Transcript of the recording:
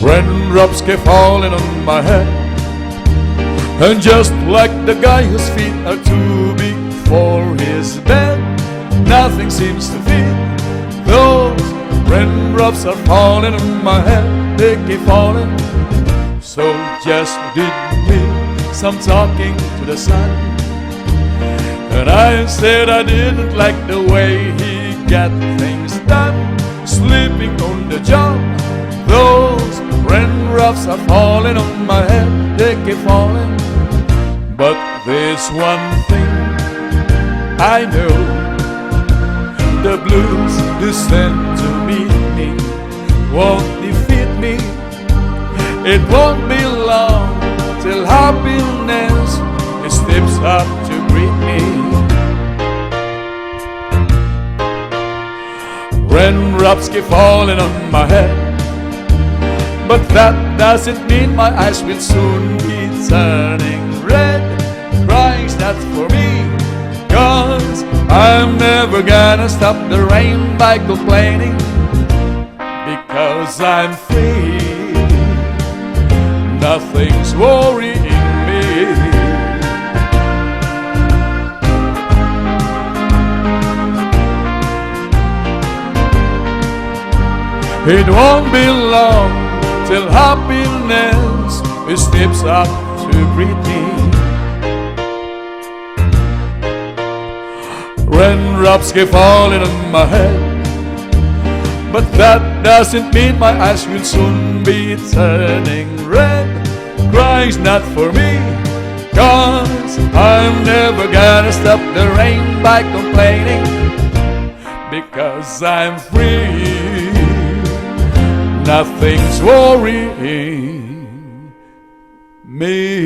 Raindrops keep falling on my head, and just like the guy whose feet are too big for his bed, nothing seems to fit. Those raindrops are falling on my head, they keep falling. So just did me some talking to the sun, and I said I didn't like the way he got things done, sleeping on the job. Those raindrops are falling on my head, they keep falling. But there's one thing I know, the blues descend to meet me, won't defeat me. It won't be long till happiness steps up to greet me. Raindrops keep falling on my head, but that doesn't mean my eyes will soon be turning red. Crying's not for me, 'cause I'm never gonna stop the rain by complaining, because I'm free. Nothing's worrying me. It won't be long till happiness steps up to greet me. Raindrops keep falling on my head, but that doesn't mean my eyes will soon be turning red. Crying's not for me, 'cause I'm never gonna stop the rain by complaining, because I'm free. Nothing's worrying me.